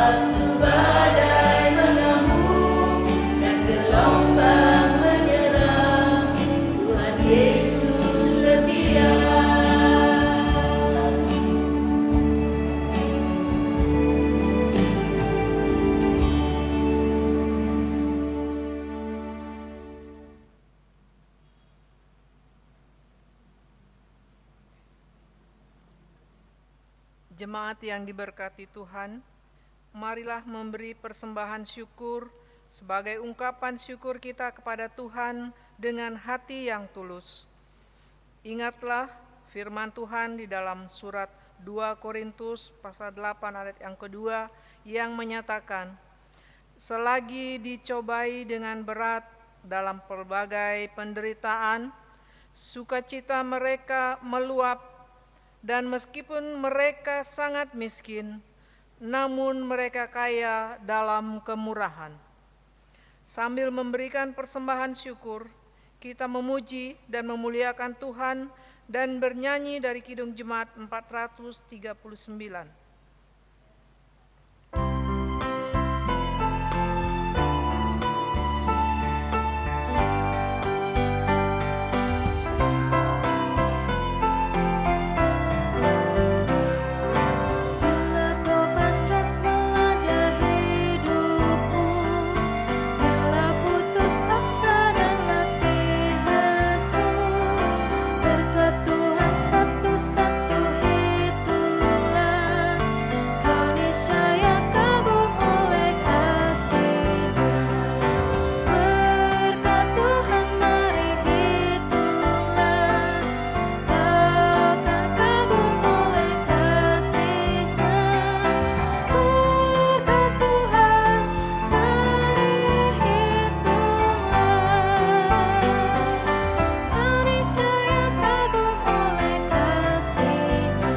Waktu badai mengamuk dan gelombang menyerang, Tuhan Yesus setia. Jemaat yang diberkati Tuhan, marilah memberi persembahan syukur sebagai ungkapan syukur kita kepada Tuhan dengan hati yang tulus. Ingatlah firman Tuhan di dalam surat 2 Korintus pasal 8 ayat yang kedua yang menyatakan, selagi dicobai dengan berat dalam pelbagai penderitaan, sukacita mereka meluap. Dan meskipun mereka sangat miskin, namun mereka kaya dalam kemurahan. Sambil memberikan persembahan syukur, kita memuji dan memuliakan Tuhan dan bernyanyi dari Kidung Jemaat 439. Satu-satu hitunglah, kau niscaya kagum oleh kasih-Nya. Berkat Tuhan mari hitunglah, takkan kagum oleh kasih-Nya. Berkat Tuhan mari hitunglah, kau niscaya kagum oleh kasih-Nya.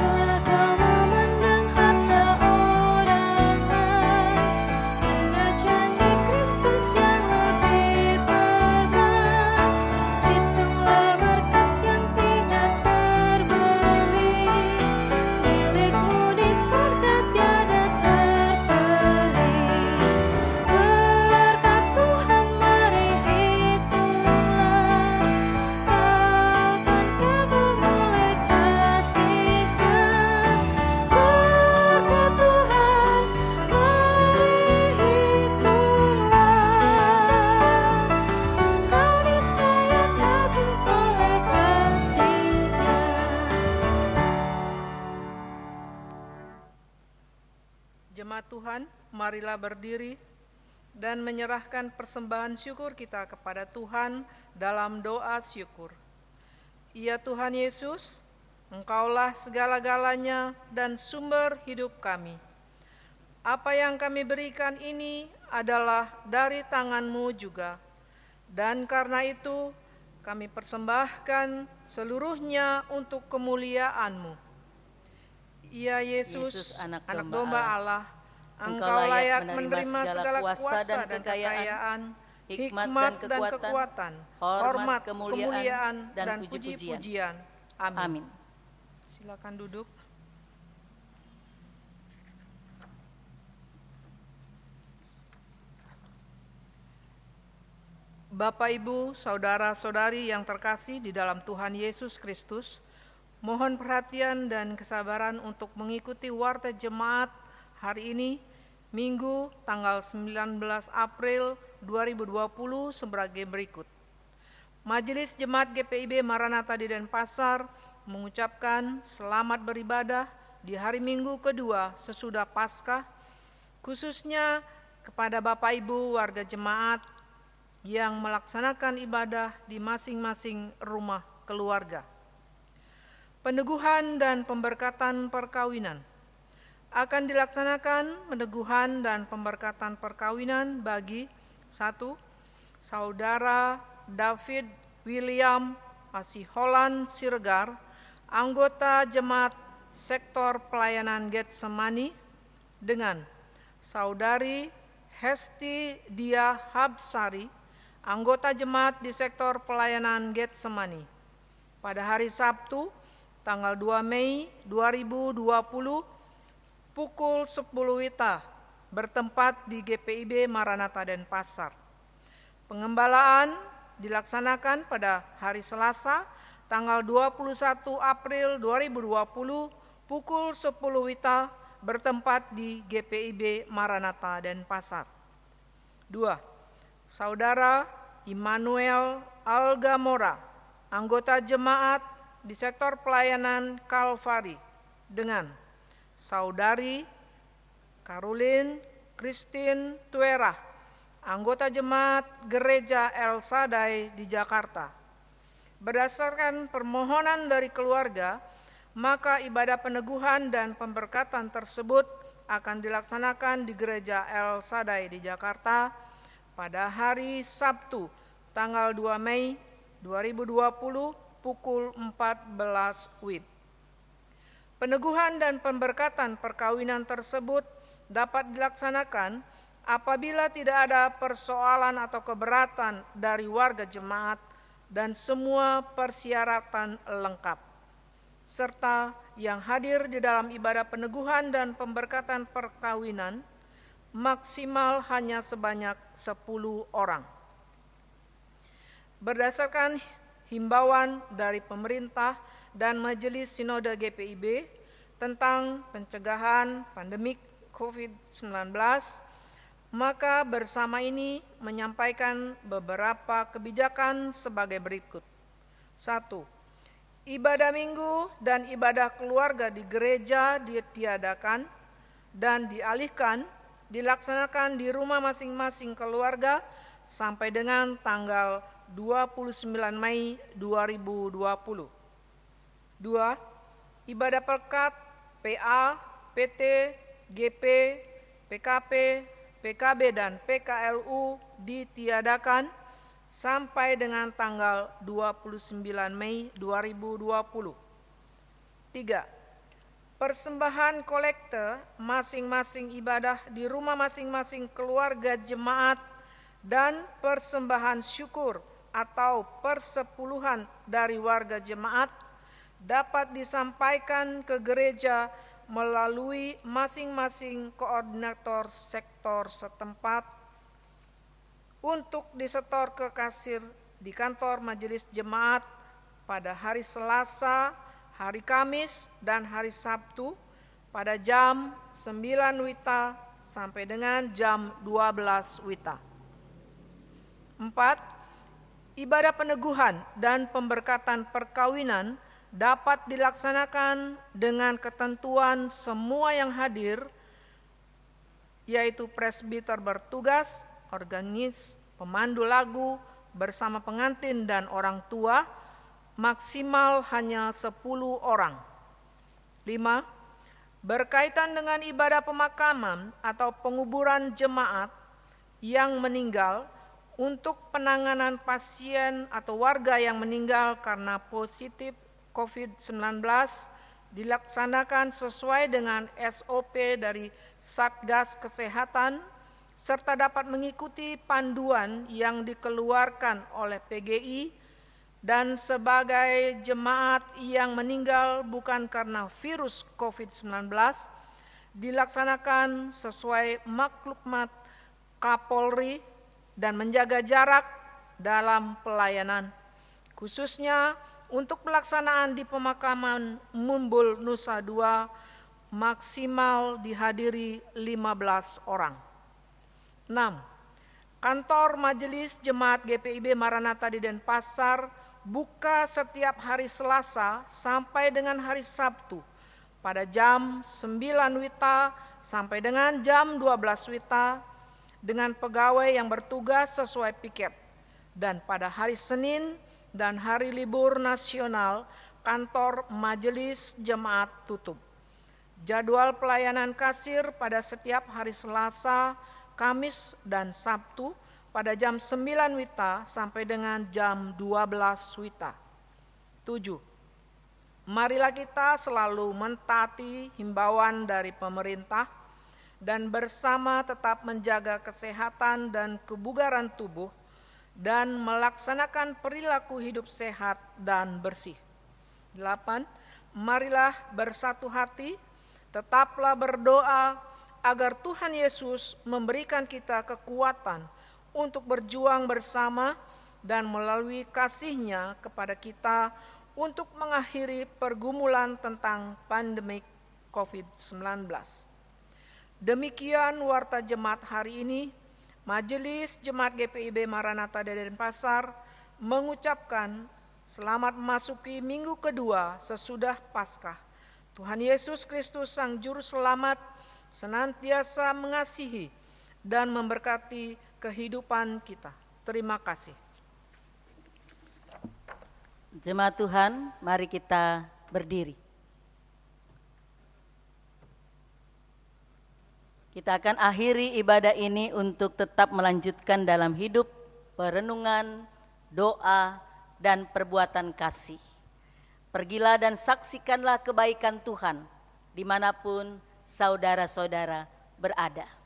Bila kau memandang harta orang lain, ingat janji Kristus yang lebih permai. Hitunglah berkat yang tidak terbeli, milikmu di surga tiada terperi. Berkat Tuhan mari hitunglah, takkan kagum oleh kasih-Nya. Berkat Tuhan mari hitunglah, kau niscaya kagum oleh kasih-Nya. Jemaat Tuhan, marilah berdiri dan menyerahkan persembahan syukur kita kepada Tuhan dalam doa syukur. Ya Tuhan Yesus, Engkaulah segala-galanya dan sumber hidup kami. Apa yang kami berikan ini adalah dari tangan-Mu juga. Dan karena itu kami persembahkan seluruhnya untuk kemuliaan-Mu. Ya Yesus, anak domba Allah, Engkau layak menerima segala kuasa dan kekayaan, hikmat dan kekuatan, hormat, kemuliaan, dan puji-pujian. Amin. Silakan duduk. Bapak, Ibu, saudara-saudari yang terkasih di dalam Tuhan Yesus Kristus, mohon perhatian dan kesabaran untuk mengikuti warta jemaat hari ini, Minggu tanggal 19 April 2020 sebagai berikut. Majelis Jemaat GPIB Maranatha di Denpasar mengucapkan selamat beribadah di hari Minggu kedua sesudah Paskah, khususnya kepada Bapak Ibu warga jemaat yang melaksanakan ibadah di masing-masing rumah keluarga. Peneguhan dan pemberkatan perkawinan. Akan dilaksanakan peneguhan dan pemberkatan perkawinan bagi 1. Saudara David William Asiholan Siregar, anggota jemaat sektor pelayanan Getsemani, dengan Saudari Hesti Dia Habsari, anggota jemaat di sektor pelayanan Getsemani, pada hari Sabtu tanggal 2 Mei 2020 pukul 10 WITA bertempat di GPIB Maranatha Denpasar. Pengembalaan dilaksanakan pada hari Selasa tanggal 21 April 2020 pukul 10 WITA bertempat di GPIB Maranatha Denpasar. 2. Saudara Immanuel Algamora, anggota jemaat di sektor pelayanan Kalvari, dengan Saudari Caroline Christine Tuerah, anggota jemaat Gereja El Shaddai di Jakarta. Berdasarkan permohonan dari keluarga, maka ibadah peneguhan dan pemberkatan tersebut akan dilaksanakan di Gereja El Shaddai di Jakarta pada hari Sabtu tanggal 2 Mei 2020 pukul 14 WIB. Peneguhan dan pemberkatan perkawinan tersebut dapat dilaksanakan apabila tidak ada persoalan atau keberatan dari warga jemaat dan semua persyaratan lengkap, serta yang hadir di dalam ibadah peneguhan dan pemberkatan perkawinan maksimal hanya sebanyak 10 orang. Berdasarkan himbauan dari pemerintah dan Majelis Sinode GPIB tentang pencegahan pandemik COVID-19, maka bersama ini menyampaikan beberapa kebijakan sebagai berikut. 1. Ibadah minggu dan ibadah keluarga di gereja ditiadakan dan dialihkan dilaksanakan di rumah masing-masing keluarga sampai dengan tanggal 29 Mei 2020. 2. Ibadah pekat, PA, PT, GP, PKP, PKB, dan PKLU ditiadakan sampai dengan tanggal 29 Mei 2020. 3. Persembahan kolekte masing-masing ibadah di rumah masing-masing keluarga jemaat dan persembahan syukur atau persepuluhan dari warga jemaat dapat disampaikan ke gereja melalui masing-masing koordinator sektor setempat untuk disetor ke kasir di kantor majelis jemaat pada hari Selasa, hari Kamis, dan hari Sabtu pada jam 9 WITA sampai dengan jam 12 WITA. 4. Ibadah peneguhan dan pemberkatan perkawinan dapat dilaksanakan dengan ketentuan semua yang hadir, yaitu presbiter bertugas, organis, pemandu lagu, bersama pengantin dan orang tua, maksimal hanya 10 orang. 5. Berkaitan dengan ibadah pemakaman atau penguburan jemaat yang meninggal untuk penanganan pasien atau warga yang meninggal karena positif COVID-19 dilaksanakan sesuai dengan SOP dari Satgas Kesehatan serta dapat mengikuti panduan yang dikeluarkan oleh PGI, dan sebagai jemaat yang meninggal bukan karena virus COVID-19 dilaksanakan sesuai maklumat Kapolri dan menjaga jarak dalam pelayanan, khususnya untuk pelaksanaan di pemakaman Mumbul Nusa Dua maksimal dihadiri 15 orang. 6. Kantor Majelis Jemaat GPIB Maranatha di Denpasar buka setiap hari Selasa sampai dengan hari Sabtu pada jam 9 WITA sampai dengan jam 12 WITA dengan pegawai yang bertugas sesuai piket. Dan pada hari Senin dan hari libur nasional, kantor Majelis Jemaat tutup. Jadwal pelayanan kasir pada setiap hari Selasa, Kamis, dan Sabtu pada jam 9 WITA sampai dengan jam 12 WITA. 7. Marilah kita selalu mentaati himbauan dari pemerintah dan bersama tetap menjaga kesehatan dan kebugaran tubuh dan melaksanakan perilaku hidup sehat dan bersih. 8. Marilah bersatu hati, tetaplah berdoa agar Tuhan Yesus memberikan kita kekuatan untuk berjuang bersama dan melalui kasih-Nya kepada kita untuk mengakhiri pergumulan tentang pandemik COVID-19. Demikian warta jemaat hari ini. Majelis Jemaat GPIB Maranatha Denpasar mengucapkan selamat memasuki minggu kedua sesudah Paskah. Tuhan Yesus Kristus Sang Juru Selamat senantiasa mengasihi dan memberkati kehidupan kita. Terima kasih. Jemaat Tuhan, mari kita berdiri. Kita akan akhiri ibadah ini untuk tetap melanjutkan dalam hidup, perenungan, doa, dan perbuatan kasih. Pergilah dan saksikanlah kebaikan Tuhan dimanapun saudara-saudara berada.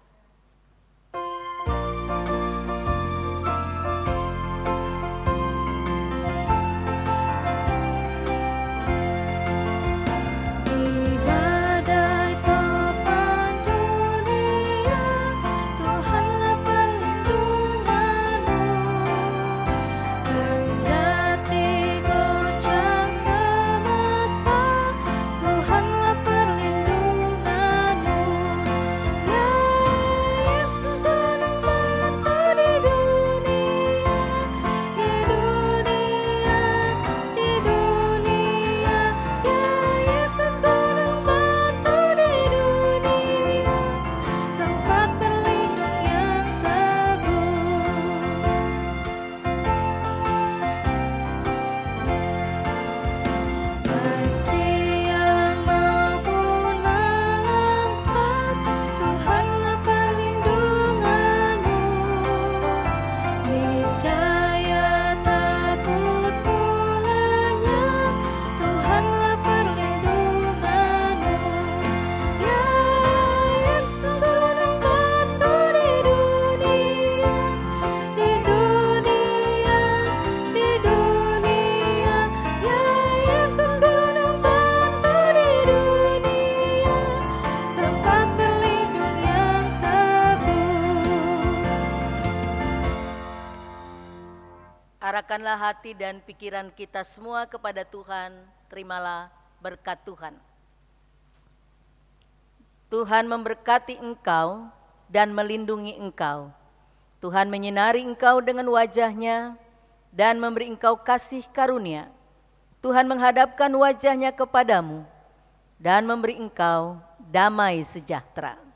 Arahkanlah hati dan pikiran kita semua kepada Tuhan, terimalah berkat Tuhan. Tuhan memberkati engkau dan melindungi engkau. Tuhan menyinari engkau dengan wajah-Nya dan memberi engkau kasih karunia. Tuhan menghadapkan wajah-Nya kepadamu dan memberi engkau damai sejahtera.